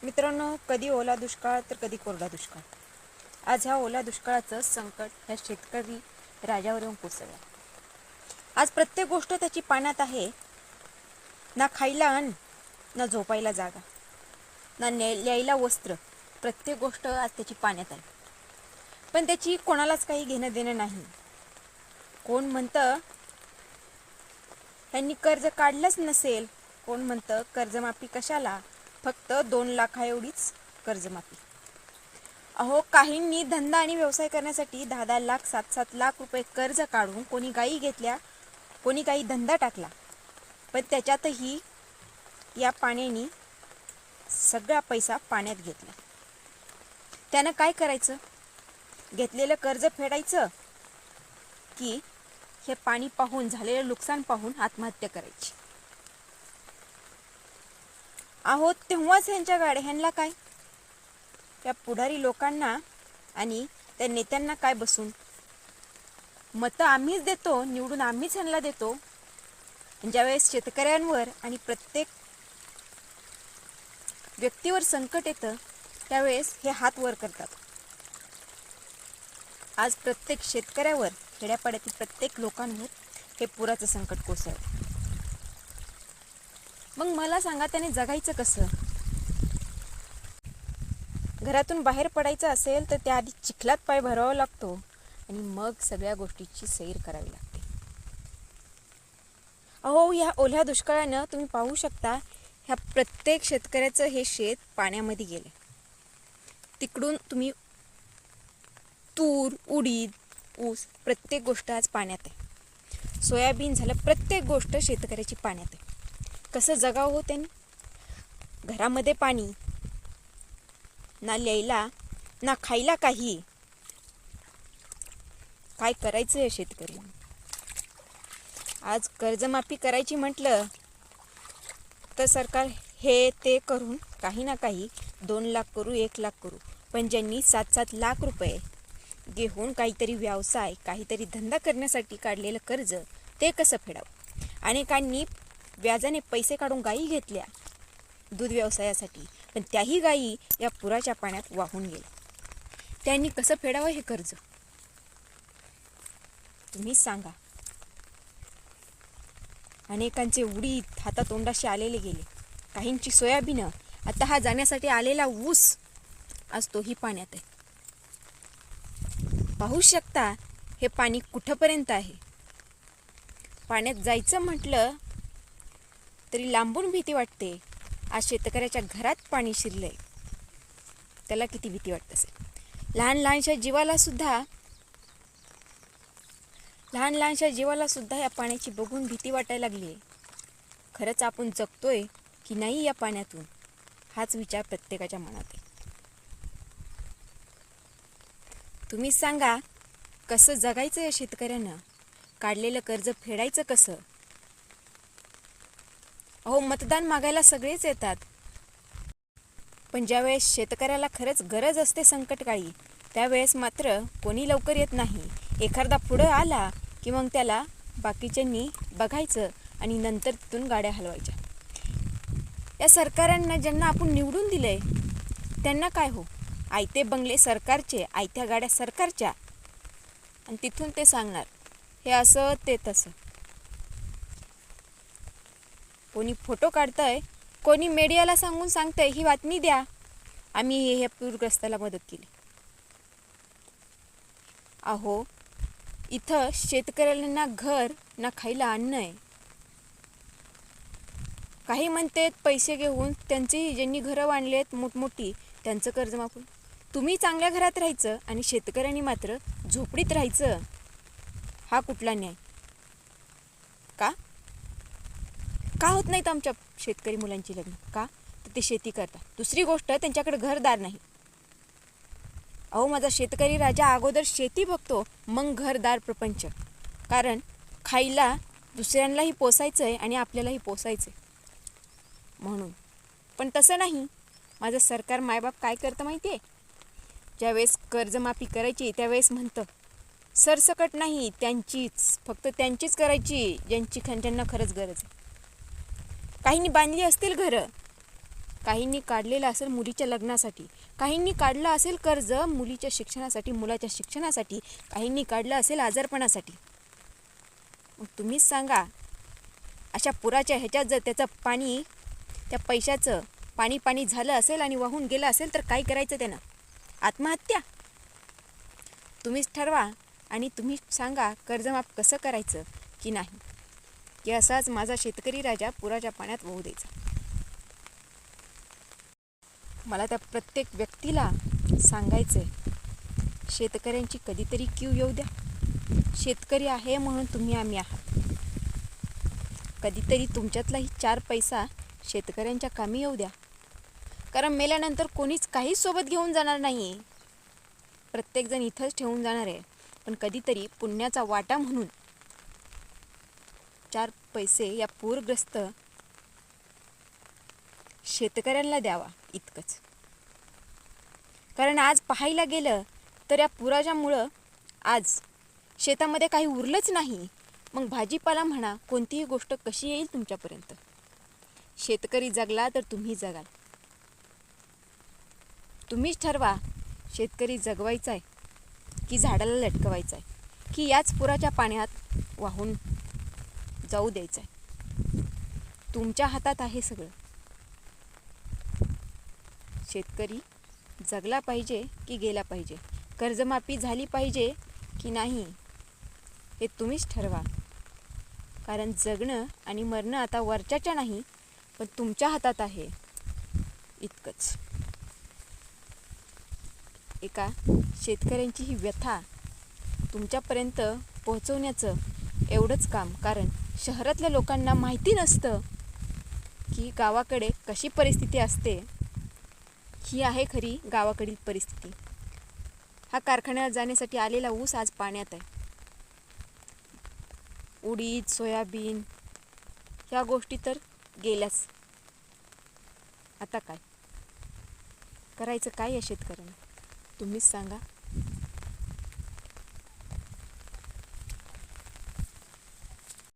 मित्रांनो, कधी ओला दुष्काळ तर कधी कोरडा दुष्काळ. आज ह्या ओला दुष्काळाचं संकट ह्या शेतकरी राजावर येऊन कोसळलं. आज प्रत्येक गोष्ट त्याची पाण्यात आहे. ना खायला अन्न, ना झोपायला जागा, ना न्यायला वस्त्र. प्रत्येक गोष्ट आज त्याची पाण्यात आहे. पण त्याची कोणालाच काही घेणं देणं नाही. कोण म्हणतं ह्यांनी कर्ज काढलंच नसेल, कोण म्हणतं कर्जमाफी कशाला, फक्त 2 लाख एवढीच कर्जमाफी. अहो, काहींनी धंदा आणि व्यवसाय करण्यासाठी 10-10 लाख 7-7 लाख रुपये कर्ज काढून कोणी गायी घेतल्या, कोणी काही धंदा टाकला. पण त्याच्यातही या पाण्याने सगळा पैसा पाण्यात घेतला. त्यानं काय करायचं? घेतलेलं कर्ज फेडायचं की हे पाणी पाहून झालेलं नुकसान पाहून आत्महत्या करायची? आहोत तेव्हाच ह्यांना काय, त्या पुढारी लोकांना आणि त्या नेत्यांना काय बसून मतं आम्हीच देतो, निवडून आम्हीच ह्यांना देतो. ज्यावेळेस शेतकऱ्यांवर आणि प्रत्येक व्यक्तीवर संकट येतं त्यावेळेस हे हात वर करतात. आज प्रत्येक शेतकऱ्यावर, खेड्यापाड्यातील प्रत्येक लोकांवर हे पुराचं संकट कोसळलं. मग मला सांगा, त्याने जगायचं कसं? घरातून बाहेर पडायचं असेल तर त्याआधी चिखलात पाय भरावा लागतो आणि मग सगळ्या गोष्टीची सैर करावी लागते. अहो, ह्या ओल्या दुष्काळानं तुम्ही पाहू शकता, ह्या प्रत्येक शेतकऱ्याचं हे शेत पाण्यामध्ये गेले. तिकडून तुम्ही तूर, उडीद, ऊस, प्रत्येक गोष्ट आज पाण्यात आहे. सोयाबीन झालं, प्रत्येक गोष्ट शेतकऱ्याची पाण्यात आहे. कसं जगावं हो त्यांनी? घरामध्ये पाणी, ना ल्यायला ना खायला काही. काय करायचं या शेतकरी? आज कर्जमाफी करायची म्हटलं तर सरकार हे ते करून काही ना काही 2 लाख करू, 1 लाख करू. पण ज्यांनी 7-7 लाख रुपये घेऊन काहीतरी व्यवसाय, काहीतरी धंदा करण्यासाठी काढलेलं कर्ज, ते कसं फेडावं? अनेकांनी व्याजाने पैसे काढून गायी घेतल्या दूध व्यवसायासाठी, पण त्याही गायी या पुराच्या पाण्यात वाहून गेल्या. त्यांनी कसं फेडावं हे कर्ज? तुम्हीच सांगा. अनेकांचे उडीद हातातोंडाशी आलेले गेले, काहींची सोयाबीन, आता हा जाण्यासाठी आलेला ऊस आज तोही पाण्यात आहे. पाहू शकता हे पाणी कुठपर्यंत आहे. पाण्यात जायचं म्हटलं तरी लांबून भीती वाटते. आज शेतकऱ्याच्या घरात पाणी शिरलंय, त्याला किती भीती वाटत असेल. लहान लहानशा जीवाला सुद्धा या पाण्याची बघून भीती वाटायला लागली. खरंच आपण जगतोय की नाही या पाण्यातून, हाच विचार प्रत्येकाच्या मनात आहे. तुम्हीच सांगा, कसं जगायचं या शेतकऱ्यानं? काढलेलं कर्ज फेडायचं कसं? अहो, मतदान मागायला सगळेच येतात, पण ज्यावेळेस शेतकऱ्याला खरंच गरज असते संकटकाळी, त्यावेळेस मात्र कोणी लवकर येत नाही. एखादा पुढं आला की मग त्याला बाकीच्यांनी बघायचं आणि नंतर तिथून गाड्या हलवायच्या. या सरकारांना, ज्यांना आपण निवडून दिलंय, त्यांना काय हो? आयते बंगले सरकारचे, आयत्या गाड्या सरकारच्या, आणि तिथून ते सांगणार हे असं ते तसं. कोणी फोटो काढतंय, कोणी मीडियाला सांगून सांगतंय ही बातमी द्या, आम्ही हे पूरग्रस्ताला मदत केली. अहो, इथं शेतकऱ्याला ना घर ना खायला अन्न आहे. काही म्हणते पैसे घेऊन त्यांची, ज्यांनी घरं बांधलेत मोठमोठी, त्यांचं कर्ज माफून. तुम्ही चांगल्या घरात राहायचं आणि शेतकऱ्यांनी मात्र झोपडीत राहायचं, हा कुठला न्याय? का होत नाहीत आमच्या शेतकरी मुलांची लग्न? का? तर ते शेती करतात. दुसरी गोष्ट, त्यांच्याकडे घरदार नाही. अहो, माझा शेतकरी राजा अगोदर शेती बघतो, मग घरदार प्रपंच. कारण खायला दुसऱ्यांनाही पोसायचं आहे आणि आपल्यालाही पोसायचं आहे म्हणून. पण तसं नाही. माझं सरकार, मायबाप काय करतं माहिती आहे? ज्यावेळेस कर्जमाफी करायची त्यावेळेस म्हणतं सरसकट नाही, त्यांचीच, फक्त त्यांचीच करायची ज्यांना खरंच गरज आहे. काहींनी बांधली असतील घरं, काहींनी काढलेलं असेल मुलीच्या लग्नासाठी, काहींनी काढलं असेल कर्ज मुलीच्या शिक्षणासाठी, मुलाच्या शिक्षणासाठी, काहींनी काढलं असेल आजारपणासाठी. मग तुम्हीच सांगा, अशा पुराच्या ह्याच्यात जर त्याचं पाणी, त्या पैशाचं पाणी पाणी झालं असेल आणि वाहून गेलं असेल तर काय करायचं त्यानं? आत्महत्या? तुम्हीच ठरवा आणि तुम्ही सांगा कर्जमाफ कसं करायचं की नाही, की असाच माझा शेतकरी राजा पुराच्या पाण्यात वाहू द्यायचा. मला त्या प्रत्येक व्यक्तीला सांगायचं आहे, शेतकऱ्यांची कधीतरी क्यू येऊ द्या. शेतकरी आहे म्हणून तुम्ही आम्ही आहात. कधीतरी तुमच्यातलाही 4 पैसा शेतकऱ्यांच्या कामी येऊ द्या. कारण मेल्यानंतर कोणीच काहीच सोबत घेऊन जाणार नाही. प्रत्येकजण इथंच ठेवून जाणार आहे. पण कधीतरी पुण्याचा वाटा म्हणून 4 पैसे या पूरग्रस्त शेतकऱ्यांना द्यावा इतकंच. कारण आज पाहायला गेलं तर या पुराच्यामुळं आज शेतामध्ये काही उरलंच नाही. मग भाजीपाला म्हणा, कोणतीही गोष्ट कशी येईल तुमच्यापर्यंत? शेतकरी जगला तर तुम्ही जगाल. तुम्हीच ठरवा, शेतकरी जगवायचा आहे की झाडाला लटकवायचा आहे, की याच पुराच्या पाण्यात वाहून जाऊ द्यायचं आहे. तुमच्या हातात आहे सगळं. शेतकरी जगला पाहिजे की गेला पाहिजे, कर्जमाफी झाली पाहिजे की नाही, हे तुम्हीच ठरवा. कारण जगणं आणि मरणं आता वरच्याच्या नाही, पण तुमच्या हातात आहे इतकंच. एका शेतकऱ्यांची ही व्यथा तुमच्यापर्यंत पोहोचवण्याचं एवढंच काम. कारण शहरातल्या लोकांना माहिती नसतं की गावाकडे कशी परिस्थिती असते. ही आहे खरी गावाकडील परिस्थिती. हा कारखान्यात जाण्यासाठी आलेला ऊस आज पाण्यात आहे. उडीद, सोयाबीन ह्या गोष्टी तर गेल्याच. आता काय करायचं, काय या शेतकऱ्यांना तुम्हीच सांगा.